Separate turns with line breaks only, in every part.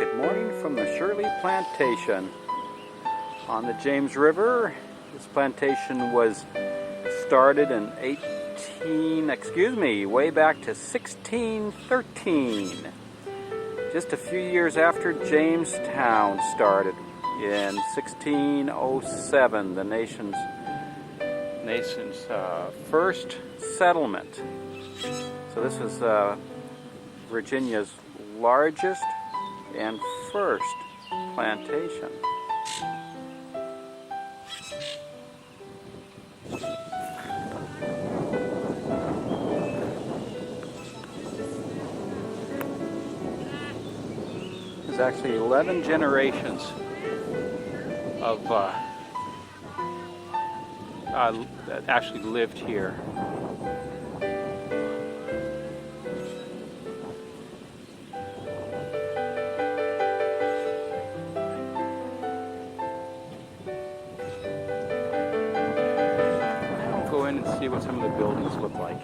Good morning from the Shirley Plantation on the James River. This plantation was started in way back to 1613. Just a few years after Jamestown started in 1607, the nation's first settlement. So this was Virginia's largest and first plantation. There's actually 11 generations of that actually lived here. I'll go in and see what some of the buildings look like.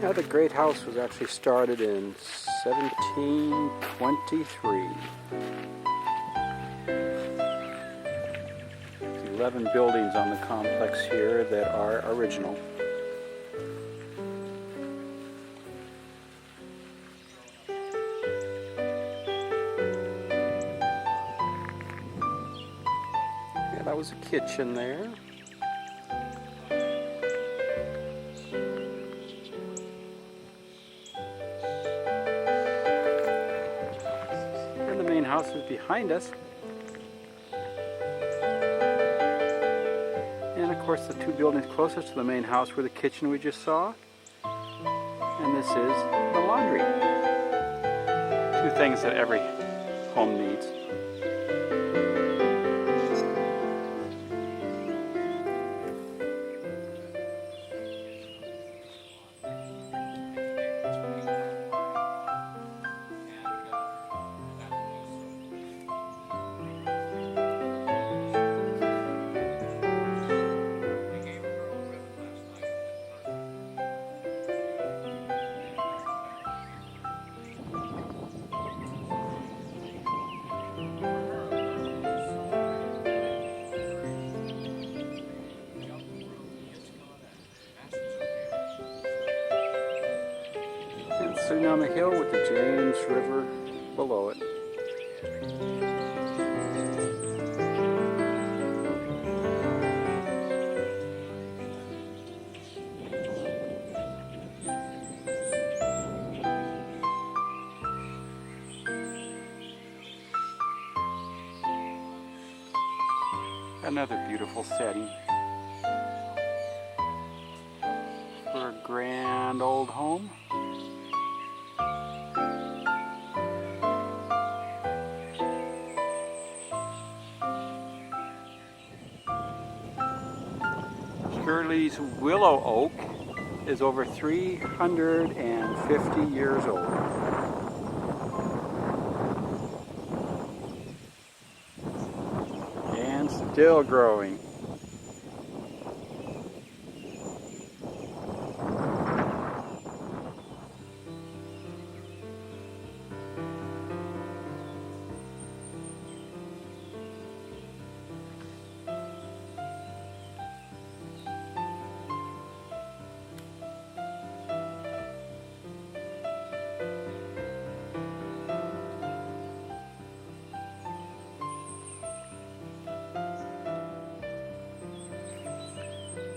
Now, the great house was actually started in 1723. 11 buildings on the complex here that are original. Yeah, that was a kitchen there. House is behind us, and of course the two buildings closest to the main house were the kitchen we just saw, and this is the laundry. Two things that every home needs. Sitting on the hill with the James River below it. Another beautiful setting for a grand old home. Shirley's willow oak is over 350 years old. And still growing.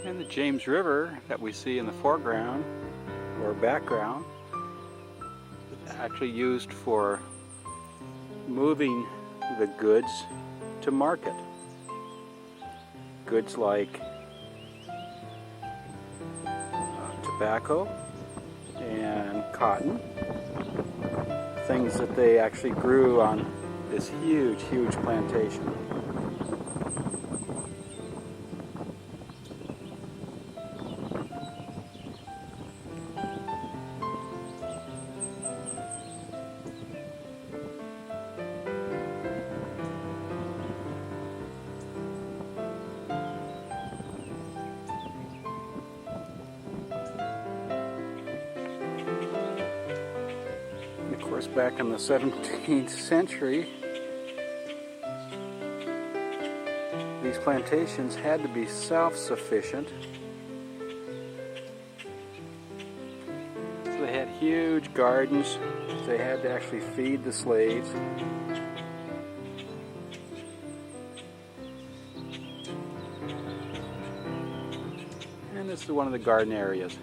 And the James River that we see in the foreground or background is actually used for moving the goods to market. Goods like tobacco and cotton, things that they actually grew on this huge, huge plantation. Of course, back in the 17th century, these plantations had to be self-sufficient. So they had huge gardens. They had to actually feed the slaves. And this is one of the garden areas.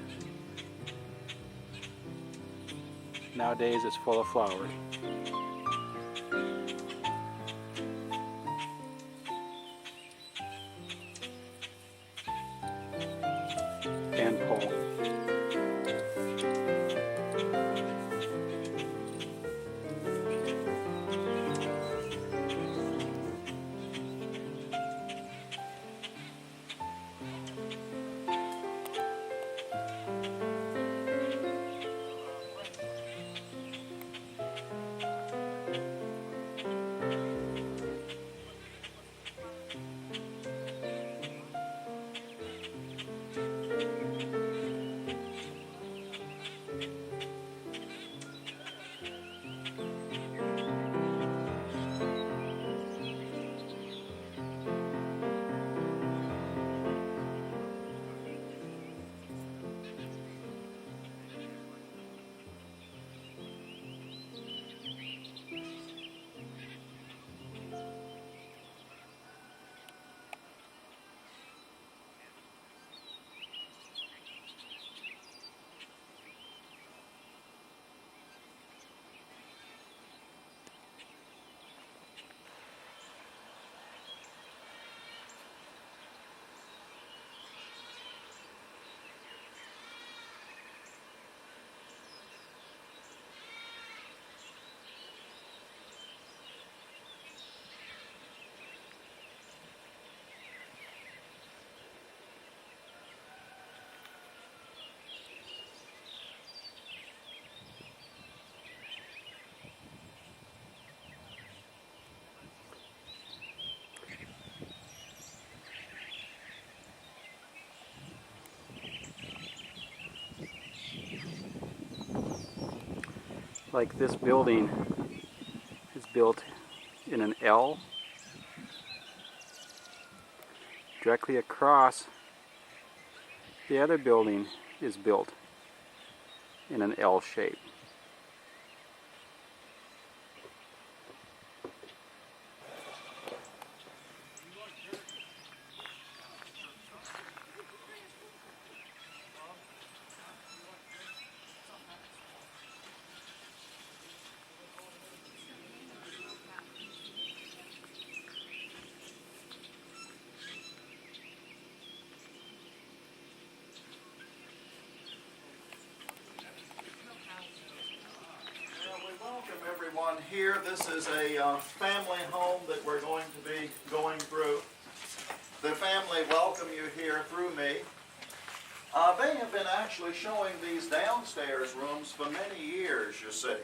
Nowadays it's full of flowers. And pole. Like this building is built in an L. Directly across, the other building is built in an L shape.
Everyone here. This is a family home that we're going to be going through. The family welcome you here through me. They have been actually showing these downstairs rooms for many years, you see.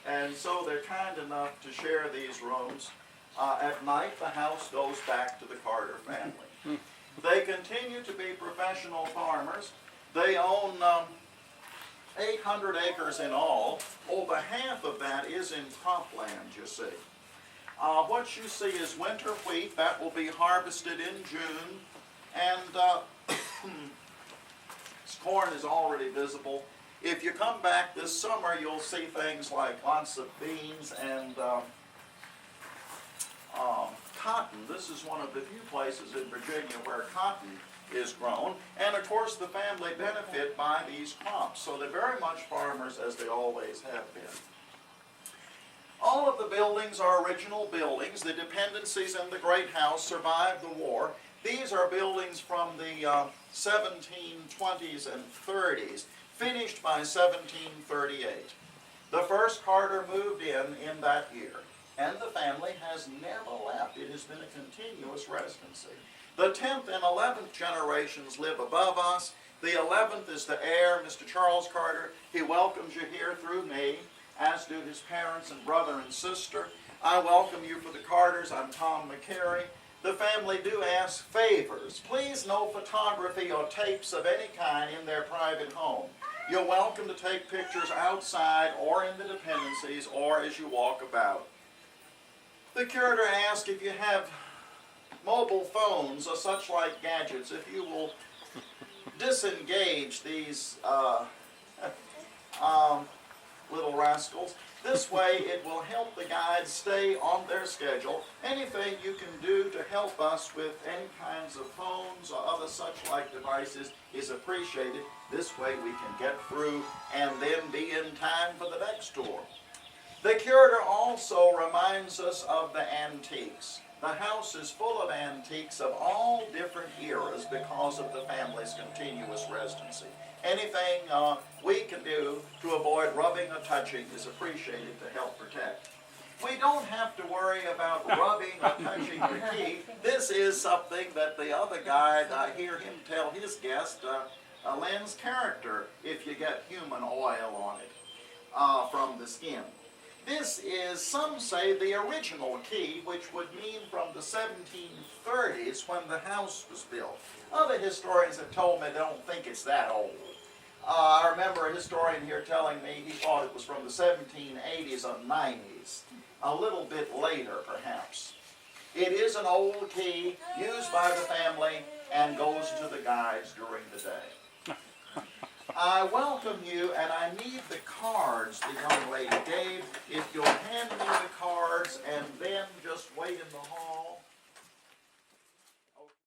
And so they're kind enough to share these rooms. At night, the house goes back to the Carter family. They continue to be professional farmers. They own 800 acres in all. Over half of that is in cropland, you see. What you see is winter wheat. That will be harvested in June. And corn is already visible. If you come back this summer, you'll see things like lots of beans and cotton. This is one of the few places in Virginia where cotton is grown, and of course the family benefit by these crops, so they're very much farmers as they always have been. All of the buildings are original buildings. The dependencies in the great house survived the war. These are buildings from the 1720s and 30s, finished by 1738. The first Carter moved in that year, and the family has never left. It has been a continuous residency. The 10th and 11th generations live above us. The 11th is the heir, Mr. Charles Carter. He welcomes you here through me, as do his parents and brother and sister. I welcome you for the Carters. I'm Tom McCary. The family do ask favors. Please, no photography or tapes of any kind in their private home. You're welcome to take pictures outside or in the dependencies or as you walk about. The curator asks if you have mobile phones or such like gadgets, if you will disengage these little rascals. This way it will help the guides stay on their schedule. Anything you can do to help us with any kinds of phones or other such like devices is appreciated. This way we can get through and then be in time for the next tour. The curator also reminds us of the antiques. The house is full of antiques of all different eras because of the family's continuous residency. Anything we can do to avoid rubbing or touching is appreciated to help protect. We don't have to worry about rubbing or touching the key. This is something that the other guide, I hear him tell his guest, lends character if you get human oil on it from the skin. This is, some say, the original key, which would mean from the 1730s when the house was built. Other historians have told me they don't think it's that old. I remember a historian here telling me he thought it was from the 1780s or 90s, a little bit later perhaps. It is an old key used by the family and goes to the guides during the day. I welcome you, and I need the cards the young lady gave. If you'll hand me the cards and then just wait in the hall.